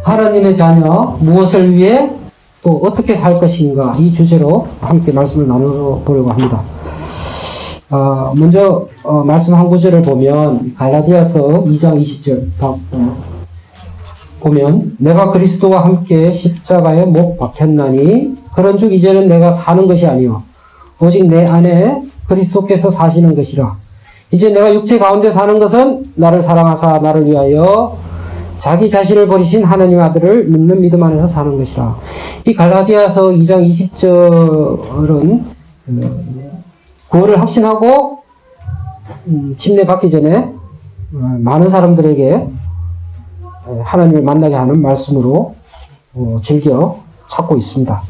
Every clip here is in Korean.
하나님의 자녀, 무엇을 위해 또 어떻게 살 것인가, 이 주제로 함께 말씀을 나눠보려고 합니다. 먼저 말씀 한 구절을 보면 갈라디아서 2장 20절 보면 내가 그리스도와 함께 십자가에 못 박혔나니 그런즉 이제는 내가 사는 것이 아니요 오직 내 안에 그리스도께서 사시는 것이라. 이제 내가 육체 가운데 사는 것은 나를 사랑하사 나를 위하여 자기 자신을 버리신 하나님의 아들을 믿는 믿음 안에서 사는 것이라. 이 갈라디아서 2장 20절은 구원을 확신하고 침례받기 전에 많은 사람들에게 하나님을 만나게 하는 말씀으로 즐겨 찾고 있습니다.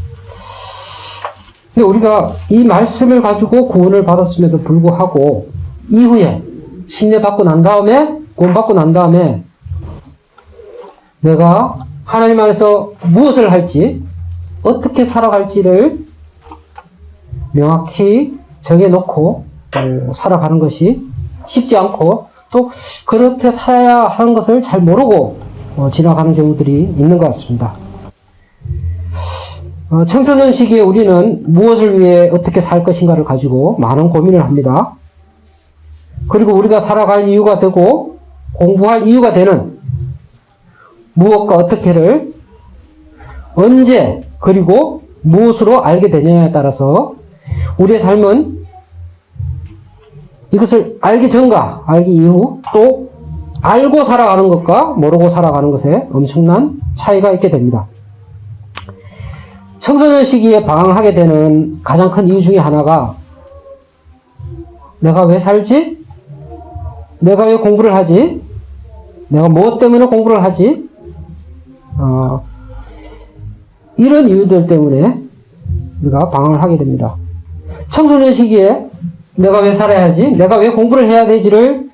근데 우리가 이 말씀을 가지고 구원을 받았음에도 불구하고 이후에 침례받고 난 다음에 구원받고 난 다음에 내가 하나님 안에서 무엇을 할지 어떻게 살아갈지를 명확히 정해놓고 살아가는 것이 쉽지 않고 또 그렇게 살아야 하는 것을 잘 모르고 지나가는 경우들이 있는 것 같습니다. 청소년 시기에 우리는 무엇을 위해 어떻게 살 것인가를 가지고 많은 고민을 합니다. 그리고 우리가 살아갈 이유가 되고 공부할 이유가 되는 무엇과 어떻게를 언제 그리고 무엇으로 알게 되느냐에 따라서 우리의 삶은 이것을 알기 전과 알기 이후 또 알고 살아가는 것과 모르고 살아가는 것에 엄청난 차이가 있게 됩니다. 청소년 시기에 방황하게 되는 가장 큰 이유 중에 하나가 내가 왜 살지? 내가 왜 공부를 하지? 내가 무엇 때문에 공부를 하지? 이런 이유들 때문에 우리가 방황을 하게 됩니다. 청소년 시기에 내가 왜 살아야 하지? 내가 왜 공부를 해야 되지를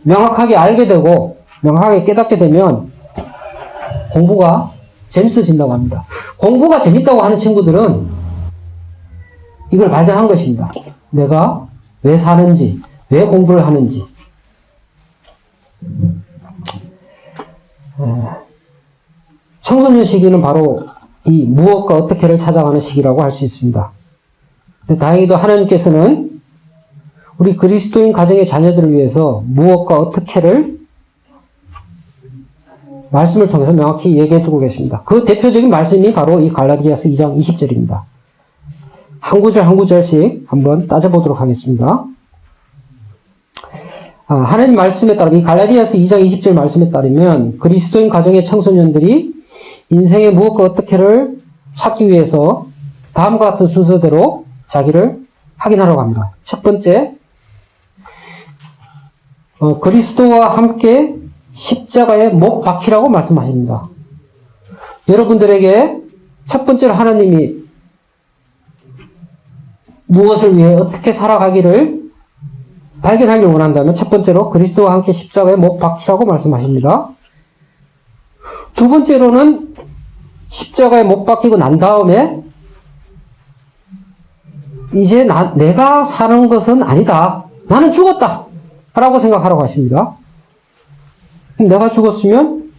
명확하게 알게 되고 명확하게 깨닫게 되면 공부가 재밌어진다고 합니다. 공부가 재밌다고 하는 친구들은 이걸 발견한 것입니다. 내가 왜 사는지, 왜 공부를 하는지. 청소년 시기는 바로 이 무엇과 어떻게를 찾아가는 시기라고 할 수 있습니다. 다행히도 하나님께서는 우리 그리스도인 가정의 자녀들을 위해서 무엇과 어떻게를 말씀을 통해서 명확히 얘기해 주고 계십니다. 그 대표적인 말씀이 바로 이 갈라디아서 2장 20절입니다. 한 구절 한 구절씩 한번 따져보도록 하겠습니다. 하나님 말씀에 따르면 이 갈라디아서 2장 20절 말씀에 따르면 그리스도인 가정의 청소년들이 인생의 무엇과 어떻게를 찾기 위해서 다음과 같은 순서대로 자기를 확인하려고 합니다. 첫 번째, 그리스도와 함께 십자가에 못 박히라고 말씀하십니다. 여러분들에게 첫 번째로 하나님이 무엇을 위해 어떻게 살아가기를 발견하길 원한다면 첫 번째로 그리스도와 함께 십자가에 못 박히라고 말씀하십니다. 두 번째로는 십자가에 못 박히고 난 다음에 이제 내가 사는 것은 아니다. 나는 죽었다. 라고 생각하라고 하십니다. 내가 죽었으면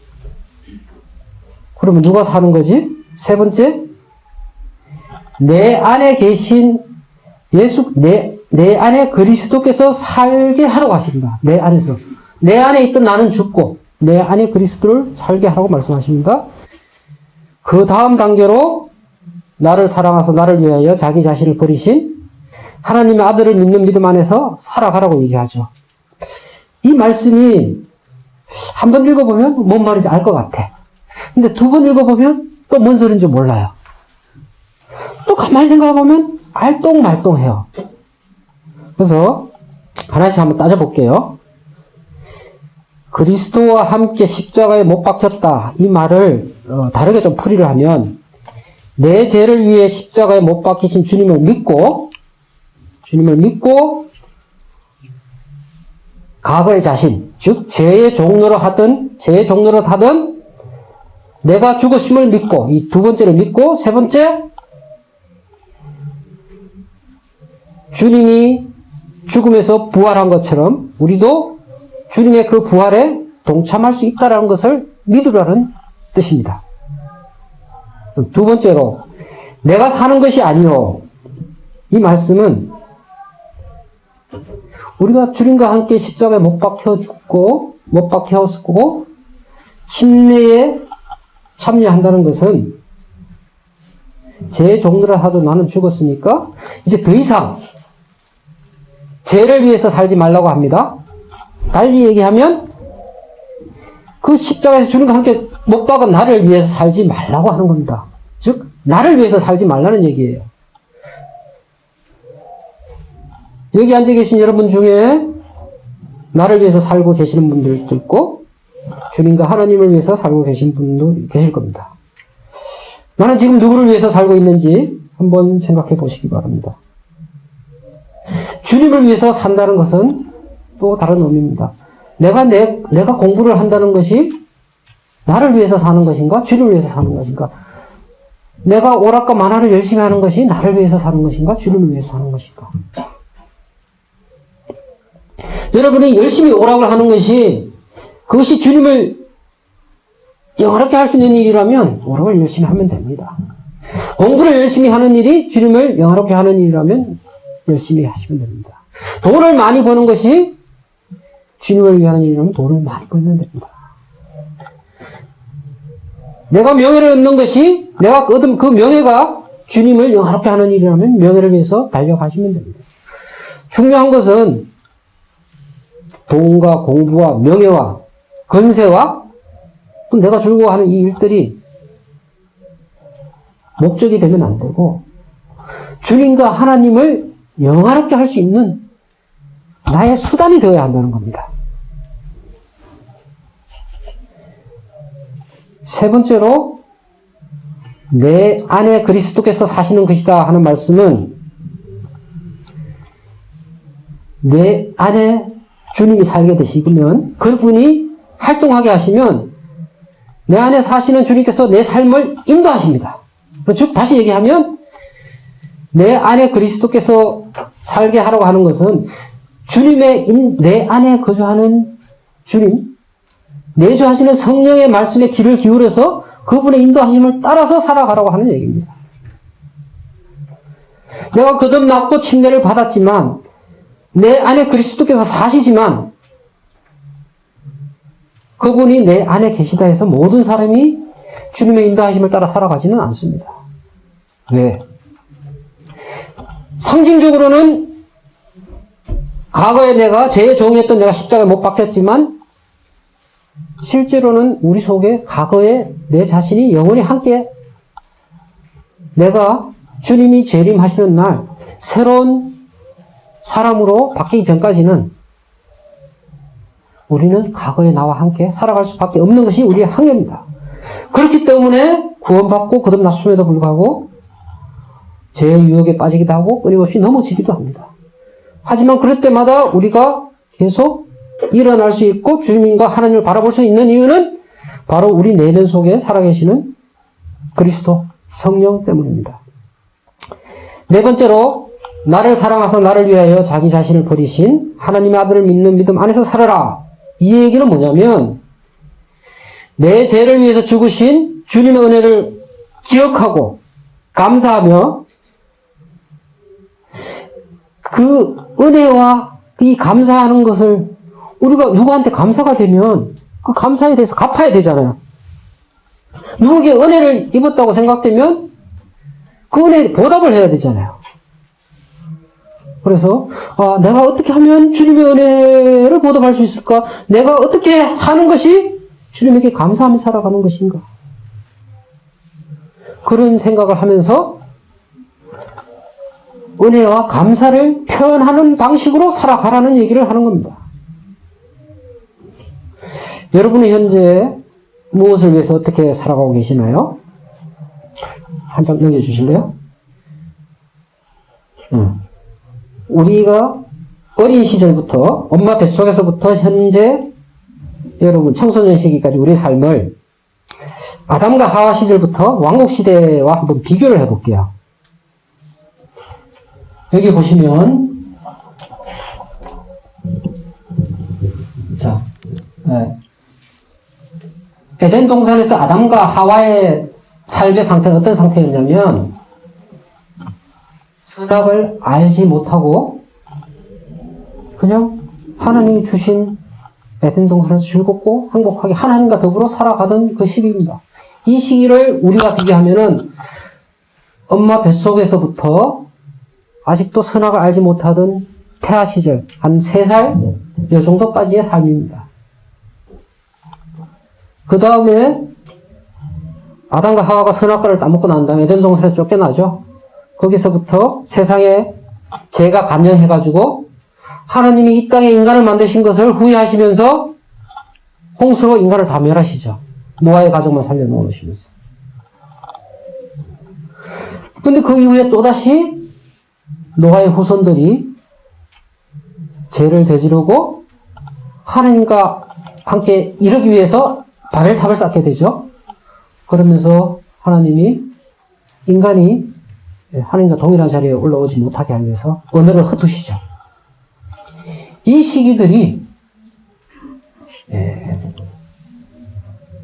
그러면 누가 사는 거지? 세 번째, 내 안에 계신 내 안에 그리스도께서 살게 하라고 하십니다. 내 안에서. 내 안에 있던 나는 죽고 내 안에 그리스도를 살게 하라고 말씀하십니다. 그 다음 단계로 나를 사랑하사 나를 위하여 자기 자신을 버리신 하나님의 아들을 믿는 믿음 안에서 살아가라고 얘기하죠. 이 말씀이 한 번 읽어보면 뭔 말인지 알 것 같아. 근데 두 번 읽어보면 또 뭔 소리인지 몰라요. 또 가만히 생각해보면 알똥말똥해요. 그래서 하나씩 한번 따져볼게요. 그리스도와 함께 십자가에 못 박혔다. 이 말을 다르게 좀 풀이를 하면 내 죄를 위해 십자가에 못 박히신 주님을 믿고 과거의 자신, 즉 죄의 종로로 하든 내가 죽으심을 믿고 이 두 번째를 믿고 세 번째 주님이 죽음에서 부활한 것처럼 우리도 주님의 그 부활에 동참할 수 있다는 것을 믿으라는 뜻입니다. 두 번째로 내가 사는 것이 아니요. 이 말씀은 우리가 주님과 함께 십자가에 못 박혀 죽고 못 박혀서 침례에 참여한다는 것은 제 종로를 하도 나는 죽었으니까 이제 더 이상 죄를 위해서 살지 말라고 합니다. 달리 얘기하면 그 십자가에서 주님과 함께 못 박은 나를 위해서 살지 말라고 하는 겁니다. 즉 나를 위해서 살지 말라는 얘기예요. 여기 앉아 계신 여러분 중에 나를 위해서 살고 계시는 분들도 있고 주님과 하나님을 위해서 살고 계신 분도 계실 겁니다. 나는 지금 누구를 위해서 살고 있는지 한번 생각해 보시기 바랍니다. 주님을 위해서 산다는 것은 또 다른 의미입니다. 내가 공부를 한다는 것이 나를 위해서 사는 것인가? 주님을 위해서 사는 것인가? 내가 오락과 만화를 열심히 하는 것이 나를 위해서 사는 것인가? 주님을 위해서 사는 것인가? 여러분이 열심히 오락을 하는 것이 그것이 주님을 영화롭게 할 수 있는 일이라면 오락을 열심히 하면 됩니다. 공부를 열심히 하는 일이 주님을 영화롭게 하는 일이라면 열심히 하시면 됩니다. 돈을 많이 버는 것이 주님을 위한 일이라면 돈을 많이 벌면 됩니다. 내가 명예를 얻는 것이 내가 얻은 그 명예가 주님을 영화롭게 하는 일이라면 명예를 위해서 달려가시면 됩니다. 중요한 것은 돈과 공부와 명예와 건세와 또 내가 즐거워하는 이 일들이 목적이 되면 안 되고 주님과 하나님을 영화롭게 할 수 있는 나의 수단이 되어야 한다는 겁니다. 세 번째로 내 안에 그리스도께서 사시는 것이다 하는 말씀은 내 안에 주님이 살게 되시면 그분이 활동하게 하시면 내 안에 사시는 주님께서 내 삶을 인도하십니다. 즉 다시 얘기하면 내 안에 그리스도께서 살게 하라고 하는 것은 내 안에 거주하는 주님, 내주하시는 성령의 말씀에 귀를 기울여서 그분의 인도하심을 따라서 살아가라고 하는 얘기입니다. 내가 거듭났고 침례를 받았지만 내 안에 그리스도께서 사시지만 그분이 내 안에 계시다 해서 모든 사람이 주님의 인도하심을 따라 살아가지는 않습니다. 왜? 상징적으로는 과거에 내가 죄의 종이었던 내가 십자가에 못 박혔지만 실제로는 우리 속에 과거에 내 자신이 영원히 함께 내가 주님이 재림하시는 날 새로운 사람으로 바뀌기 전까지는 우리는 과거에 나와 함께 살아갈 수밖에 없는 것이 우리의 항해입니다. 그렇기 때문에 구원받고 거듭났음에도 불구하고 죄의 유혹에 빠지기도 하고 끊임없이 넘어지기도 합니다. 하지만 그럴 때마다 우리가 계속 일어날 수 있고 주님과 하나님을 바라볼 수 있는 이유는 바로 우리 내면 속에 살아계시는 그리스도 성령 때문입니다. 네 번째로 나를 사랑하사 나를 위하여 자기 자신을 버리신 하나님의 아들을 믿는 믿음 안에서 살아라. 이 얘기는 뭐냐면 내 죄를 위해서 죽으신 주님의 은혜를 기억하고 감사하며 그 은혜와 이 감사하는 것을 우리가 누구한테 감사가 되면 그 감사에 대해서 갚아야 되잖아요. 누구에게 은혜를 입었다고 생각되면 그 은혜에 보답을 해야 되잖아요. 그래서 내가 어떻게 하면 주님의 은혜를 보답할 수 있을까? 내가 어떻게 사는 것이 주님에게 감사하며 살아가는 것인가? 그런 생각을 하면서 은혜와 감사를 표현하는 방식으로 살아가라는 얘기를 하는 겁니다. 여러분은 현재 무엇을 위해서 어떻게 살아가고 계시나요? 한 장 넘겨주실래요? 우리가 어린 시절부터 엄마 뱃속에서부터 현재 여러분 청소년 시기까지 우리의 삶을 아담과 하와 시절부터 왕국 시대와 한번 비교를 해볼게요. 여기 보시면 자, 에덴 동산에서 아담과 하와의 삶의 상태는 어떤 상태였냐면 선악을 알지 못하고 그냥 하나님이 주신 에덴 동산에서 즐겁고 행복하게 하나님과 더불어 살아가던 그 시기입니다. 이 시기를 우리가 비교하면은 엄마 뱃속에서부터 아직도 선악을 알지 못하던 태아 시절 한 3살 요 정도까지의 삶입니다. 그 다음에 아담과 하와가 선악과를 따먹고 난 다음에 에덴 동산에 쫓겨나죠. 거기서부터 세상에 죄가 감염해가지고 하나님이 이 땅에 인간을 만드신 것을 후회하시면서 홍수로 인간을 다 멸하시죠. 노아의 가족만 살려놓으시면서. 근데 그 이후에 또다시 노아의 후손들이 죄를 저지르고 하나님과 함께 이르기 위해서 바벨탑을 쌓게 되죠. 그러면서 하나님이 인간이 하나님과 동일한 자리에 올라오지 못하게 하기 위해서 언어를 흩으시죠. 이 시기들이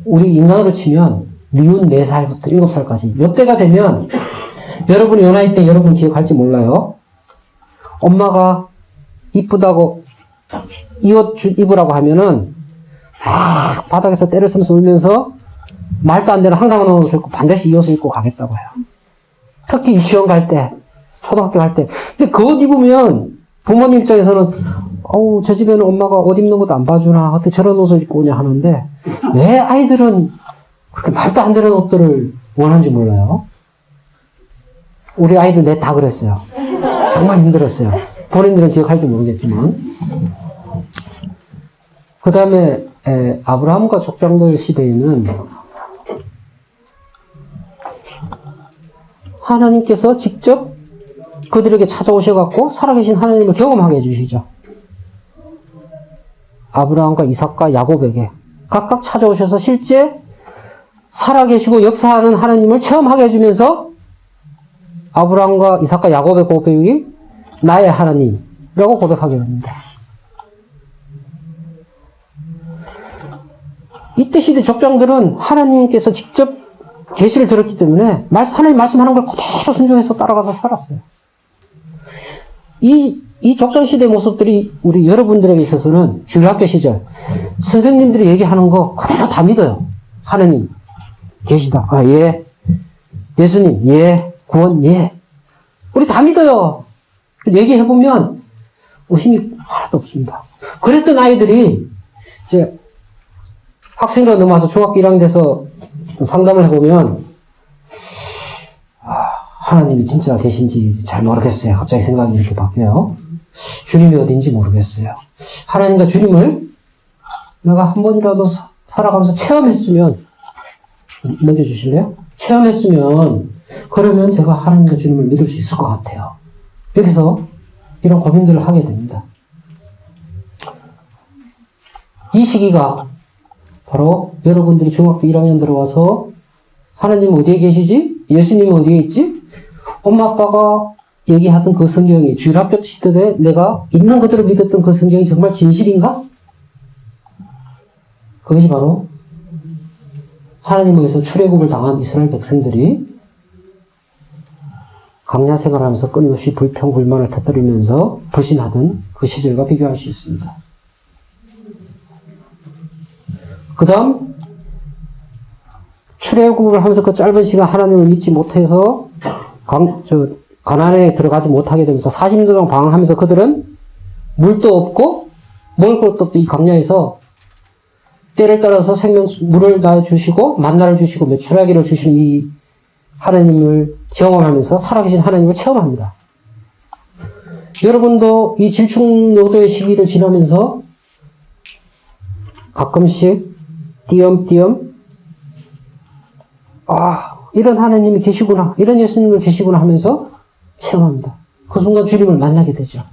우리 인간으로 치면 미운 4살부터 7살까지 이때가 되면 여러분이 요 나이 때 여러분 기억할지 몰라요. 엄마가 이쁘다고 이 옷 입으라고 하면은 바닥에서 때를 쓰면서 울면서 말도 안 되는 한강한 옷을 입고 반드시 이 옷을 입고 가겠다고 해요. 특히 유치원 갈 때, 초등학교 갈 때. 근데 그 옷 입으면 부모님 입장에서는 어우 저 집에는 엄마가 옷 입는 것도 안 봐주나 어떻게 저런 옷을 입고 오냐 하는데 왜 아이들은 그렇게 말도 안 되는 옷들을 원하는지 몰라요. 우리 아이들 내 다 그랬어요. 정말 힘들었어요. 본인들은 기억할지 모르겠지만. 그 다음에 아브라함과 족장들 시대에는 하나님께서 직접 그들에게 찾아오셔갖고 살아계신 하나님을 경험하게 해주시죠. 아브라함과 이삭과 야곱에게 각각 찾아오셔서 실제 살아계시고 역사하는 하나님을 체험하게 해주면서 아브라함과 이삭과 야곱의 고백이 나의 하나님이라고 고백하게 됩니다. 이때 시대 족장들은 하나님께서 직접 계시를 들었기 때문에 하나님 말씀하는 걸 그대로 순종해서 따라가서 살았어요. 이 족장시대 모습들이 우리 여러분들에게 있어서는 중학교 시절 선생님들이 얘기하는 거 그대로 다 믿어요. 하나님 계시다. 아, 예. 예수님, 예. 구원, 예. 우리 다 믿어요. 얘기해보면 의심이 하나도 없습니다. 그랬던 아이들이 이제 학생으로 넘어와서 중학교 1학년 돼서 상담을 해보면 하나님이 진짜 계신지 잘 모르겠어요. 갑자기 생각이 이렇게 바뀌어요. 주님이 어딘지 모르겠어요. 하나님과 주님을 내가 한 번이라도 살아가면서 체험했으면 넘겨주실래요? 체험했으면 그러면 제가 하나님과 주님을 믿을 수 있을 것 같아요. 이렇게 해서 이런 고민들을 하게 됩니다. 이 시기가 바로 여러분들이 중학교 1학년 들어와서 하나님 어디에 계시지? 예수님이 어디에 있지? 엄마 아빠가 얘기하던 그 성경이 주일학교 시대에 내가 있는 그대로 믿었던 그 성경이 정말 진실인가? 그것이 바로 하나님에게서 출애굽을 당한 이스라엘 백성들이 광야 생활하면서 끊임없이 불평, 불만을 터뜨리면서 불신하던 그 시절과 비교할 수 있습니다. 그 다음 출애굽을 하면서 그 짧은 시간 하나님을 믿지 못해서 가나안에 들어가지 못하게 되면서 40년 동안 방황하면서 그들은 물도 없고 먹을 것도 없고 이 광야에서 때를 따라서 물을 다 주시고 만나를 주시고 메추라기를 주시는 이 하나님을 경험하면서 살아계신 하나님을 체험합니다. 여러분도 이 질풍노도의 시기를 지나면서 가끔씩 띄엄띄엄 이런 하나님이 계시구나, 이런 예수님이 계시구나 하면서 체험합니다. 그 순간 주님을 만나게 되죠.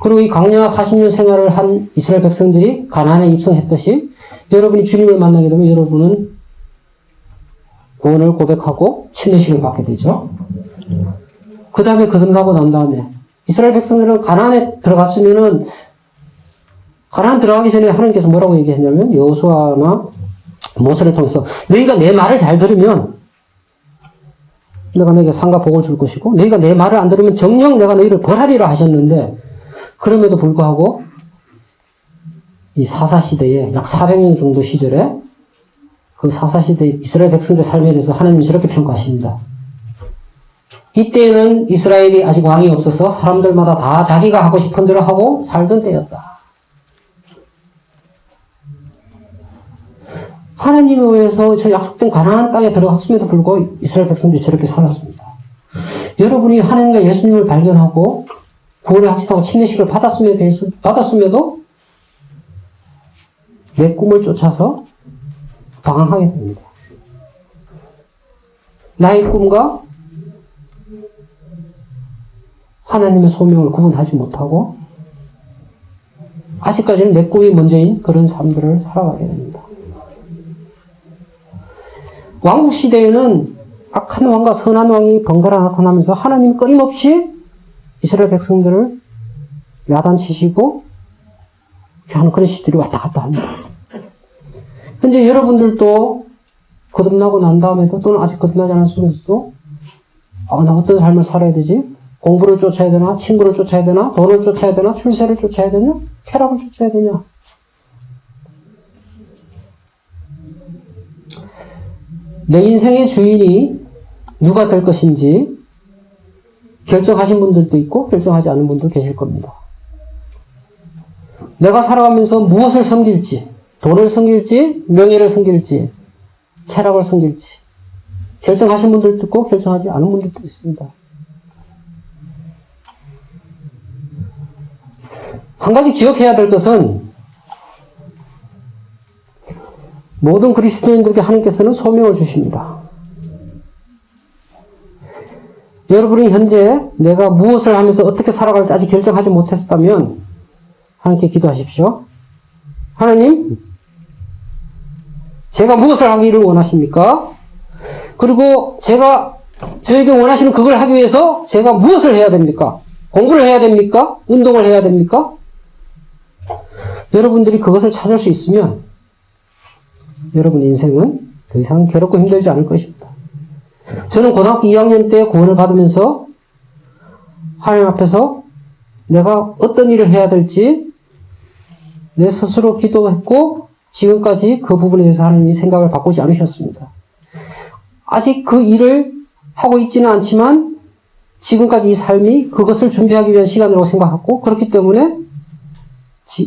그리고 이 광야 40년 생활을 한 이스라엘 백성들이 가나안에 입성했듯이 여러분이 주님을 만나게 되면 여러분은 구원을 고백하고 침례식을 받게 되죠. 그 다음에 거듭나고 난 다음에 이스라엘 백성들은 가나안에 들어갔으면은 가나안 들어가기 전에 하나님께서 뭐라고 얘기했냐면 여호수아나 모세를 통해서 너희가 내 말을 잘 들으면 내가 너희에게 상과 복을 줄 것이고 너희가 내 말을 안 들으면 정녕 내가 너희를 벌하리라 하셨는데 그럼에도 불구하고 이 사사시대에 약 400년 정도 시절에 그 사사시대 이스라엘 백성들의 삶에 대해서 하나님이 저렇게 평가하십니다. 이때에는 이스라엘이 아직 왕이 없어서 사람들마다 다 자기가 하고 싶은 대로 하고 살던 때였다. 하나님에 의해서 저 약속된 가나안 땅에 들어갔음에도 불구하고 이스라엘 백성들이 저렇게 살았습니다. 여러분이 하나님과 예수님을 발견하고 구원을 확신하고 침례식을 받았음에도 내 꿈을 쫓아서 방황하게 됩니다. 나의 꿈과 하나님의 소명을 구분하지 못하고 아직까지는 내 꿈이 먼저인 그런 삶들을 살아가게 됩니다. 왕국 시대에는 악한 왕과 선한 왕이 번갈아 나타나면서 하나님이 끊임없이 이스라엘 백성들을 야단치시고 하는 그런 시들이 왔다 갔다 합니다. 현재 여러분들도 거듭나고 난 다음에도 또는 아직 거듭나지 않은 속에서도 나 어떤 삶을 살아야 되지? 공부를 쫓아야 되나? 친구를 쫓아야 되나? 돈을 쫓아야 되나? 출세를 쫓아야 되냐? 쾌락을 쫓아야 되냐? 내 인생의 주인이 누가 될 것인지 결정하신 분들도 있고 결정하지 않은 분도 계실 겁니다. 내가 살아가면서 무엇을 섬길지, 돈을 섬길지, 명예를 섬길지, 쾌락을 섬길지 결정하신 분들도 있고 결정하지 않은 분들도 있습니다. 한 가지 기억해야 될 것은 모든 그리스도인들에게 하나님께서는 소명을 주십니다. 여러분이 현재 내가 무엇을 하면서 어떻게 살아갈지 아직 결정하지 못했다면 하나님께 기도하십시오. 하나님, 제가 무엇을 하기를 원하십니까? 그리고 제가 저에게 원하시는 그걸 하기 위해서 제가 무엇을 해야 됩니까? 공부를 해야 됩니까? 운동을 해야 됩니까? 여러분들이 그것을 찾을 수 있으면 여러분 인생은 더 이상 괴롭고 힘들지 않을 것입니다. 저는 고등학교 2학년 때 구원을 받으면서 하나님 앞에서 내가 어떤 일을 해야 될지 내 스스로 기도했고 지금까지 그 부분에 대해서 하나님이 생각을 바꾸지 않으셨습니다. 아직 그 일을 하고 있지는 않지만 지금까지 이 삶이 그것을 준비하기 위한 시간이라고 생각하고 그렇기 때문에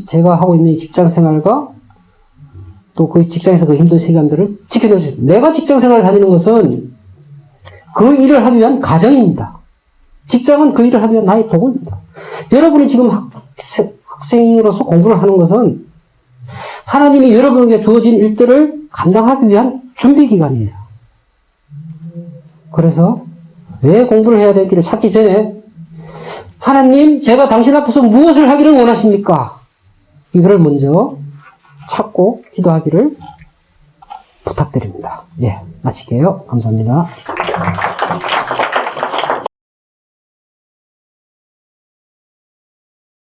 제가 하고 있는 이 직장 생활과 또 그 직장에서 그 힘든 시간들을 지켜낼 수 있습니다. 내가 직장 생활을 다니는 것은 그 일을 하기 위한 가정입니다. 직장은 그 일을 하기 위한 나의 도구입니다. 여러분이 지금 학생으로서 공부를 하는 것은 하나님이 여러분에게 주어진 일들을 감당하기 위한 준비기간이에요. 그래서 왜 공부를 해야 될지를 찾기 전에 하나님, 제가 당신 앞에서 무엇을 하기를 원하십니까? 이거를 먼저 찾고 기도하기를 부탁드립니다. 예, 마칠게요. 감사합니다.